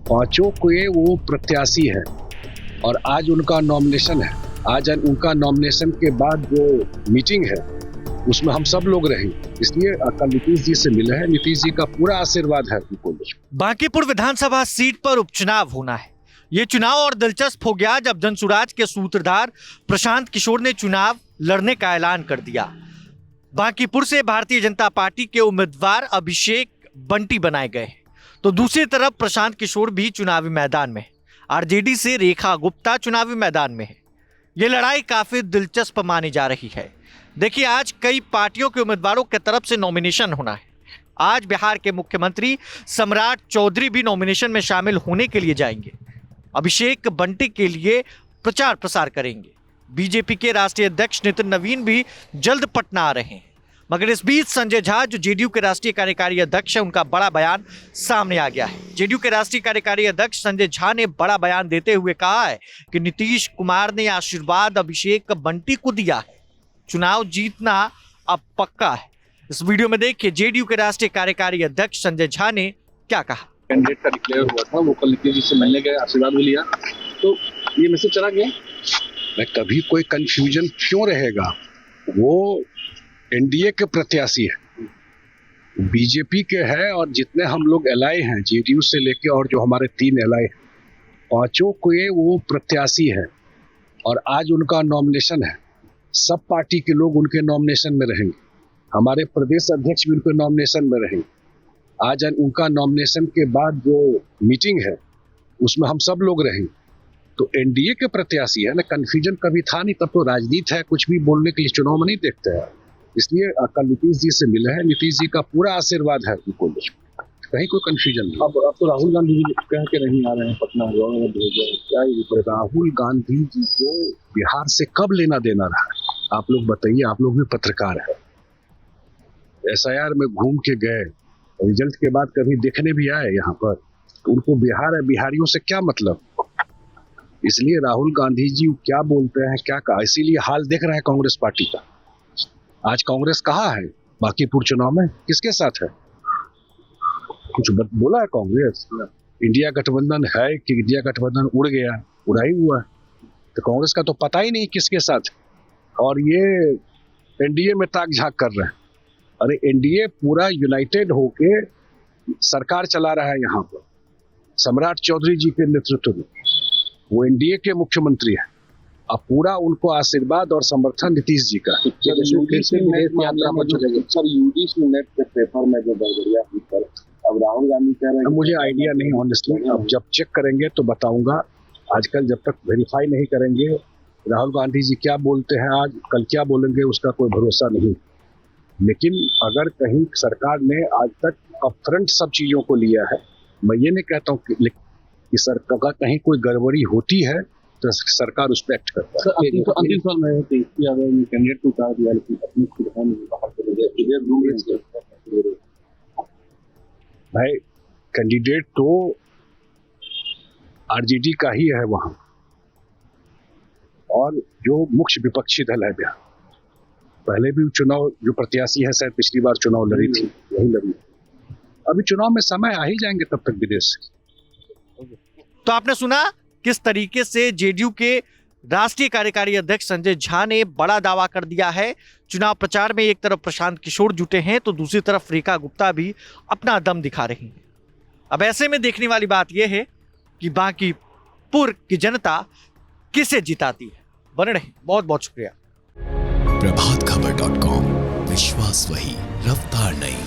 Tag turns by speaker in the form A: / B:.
A: पांचों के वो प्रत्याशी हैं और आज उनका नॉमिनेशन है। आज उनका नॉमिनेशन के बाद जो मीटिंग है उसमें हम सब लोग रहेंगे, इसलिए कल नीतीश जी से मिले हैं। नीतीश जी का पूरा आशीर्वाद है उनको।
B: बांकीपुर विधानसभा सीट पर उपचुनाव होना है। ये चुनाव और दिलचस्प हो गया जब जनसुराज के सूत्रधार प्रशांत किशोर ने चुनाव लड़ने का ऐलान कर दिया। बांकीपुर से भारतीय जनता पार्टी के उम्मीदवार अभिषेक बंटी बनाए गए, तो दूसरी तरफ प्रशांत किशोर भी चुनावी मैदान में है। आरजेडी से रेखा गुप्ता चुनावी मैदान में है। ये लड़ाई काफी दिलचस्प मानी जा रही है। देखिए, आज कई पार्टियों के उम्मीदवारों की तरफ से नॉमिनेशन होना है। आज बिहार के मुख्यमंत्री सम्राट चौधरी भी नॉमिनेशन में शामिल होने के लिए जाएंगे। अभिषेक बंटी के लिए प्रचार प्रसार करेंगे। बीजेपी के राष्ट्रीय अध्यक्ष नितिन नवीन भी जल्द पटना आ रहे हैं। मगर इस बीच संजय झा, जो जेडीयू के राष्ट्रीय कार्यकारी अध्यक्ष है, उनका बड़ा बयान सामने आ गया है। जेडीयू के राष्ट्रीय कार्यकारी अध्यक्ष संजय झा ने बड़ा बयान देते हुए कहा है कि नीतीश कुमार ने आशीर्वाद अभिषेक बंटी को दिया है। चुनाव जीतना अब पक्का है। इस वीडियो में देखिए जेडीयू के राष्ट्रीय कार्यकारी अध्यक्ष संजय झा ने क्या कहा।
C: कैंडिडेट का डिक्लेयर हुआ था, वो कल नीतीश जी से मिलने गए, आशीर्वाद भी लिया, तो ये मैसेज चला गया।
A: मैं कभी कोई कंफ्यूजन क्यों रहेगा, वो एनडीए के प्रत्याशी है, बीजेपी के है और जितने हम लोग एलआई हैं जेडीयू से लेके और जो हमारे 3 एलआई हैं, पांचों के वो प्रत्याशी है और आज उनका नॉमिनेशन है। सब पार्टी के लोग उनके नॉमिनेशन में रहेंगे। हमारे प्रदेश अध्यक्ष भी उनके नॉमिनेशन में रहेंगे। आज उनका नॉमिनेशन के बाद जो मीटिंग है उसमें हम सब लोग रहेंगे। तो एनडीए के प्रत्याशी है ना, कंफ्यूजन कभी था नहीं। तब तो राजनीति है, कुछ भी बोलने के लिए चुनाव में नहीं देखते हैं। इसलिए कल नीतीश जी से मिले हैं। नीतीश जी का पूरा आशीर्वाद है उनको, कहीं कोई कंफ्यूजन नहीं।
C: अब तो राहुल गांधी जी कह के नहीं आ रहे हैं पटना, क्या
A: राहुल गांधी जी को बिहार से कब लेना देना रहा है, आप लोग बताइए। आप लोग भी पत्रकार है, एसआईआर में घूम के गए, रिजल्ट के बाद कभी देखने भी आए यहाँ पर, तो उनको बिहार है, बिहारियों से क्या मतलब। इसलिए राहुल गांधी जी क्या बोलते हैं, क्या कहा, इसीलिए हाल देख रहे हैं कांग्रेस पार्टी का। आज कांग्रेस कहाँ है बांकीपुर चुनाव में, किसके साथ है, कुछ बोला है कांग्रेस? इंडिया गठबंधन है कि इंडिया गठबंधन उड़ गया, उड़ा ही हुआ है। तो कांग्रेस का तो पता ही नहीं किसके साथ है। और ये एनडीए में ताक झांक कर रहे हैं। अरे एनडीए पूरा यूनाइटेड होके सरकार चला रहा है यहाँ पर, सम्राट चौधरी जी के नेतृत्व में। वो एनडीए के मुख्यमंत्री है। अब पूरा उनको आशीर्वाद और समर्थन नीतीश जी का।
C: अब राहुल गांधी कह रहे हैं,
A: मुझे आइडिया नहीं ऑनेस्टली, अब जब चेक करेंगे तो बताऊंगा। आजकल जब तक वेरीफाई नहीं करेंगे राहुल गांधी जी क्या बोलते हैं, आज कल क्या बोलेंगे, उसका कोई भरोसा नहीं। लेकिन अगर कहीं सरकार ने आज तक अपफ्रंट सब चीजों को लिया है, मैं ये नहीं कहता हूँ कि सरकार कहीं कोई गड़बड़ी होती है तो सरकार उस पर एक्ट करता है।
C: अंतिम साल में कैंडिडेट को उतार दिया, लेकिन अपनी
A: भाई कैंडिडेट तो आरजेडी का ही है वहां, और जो मुख्य विपक्षी दल है बिहार, पहले भी चुनाव जो प्रत्याशी है शायद पिछली बार चुनाव लड़ी थी, वही लड़ी। अभी चुनाव में समय आ ही जाएंगे तब तक विदेश से।
B: तो आपने सुना किस तरीके से जेडीयू के राष्ट्रीय कार्यकारी अध्यक्ष संजय झा ने बड़ा दावा कर दिया है। चुनाव प्रचार में एक तरफ प्रशांत किशोर जुटे हैं तो दूसरी तरफ रेखा गुप्ता भी अपना दम दिखा रही हैं। अब ऐसे में देखने वाली बात यह है कि बांकीपुर की जनता किसे जिताती है। बने रहे, बहुत बहुत शुक्रिया।
D: प्रभातखबर.com, विश्वास वही, रफ्तार नहीं।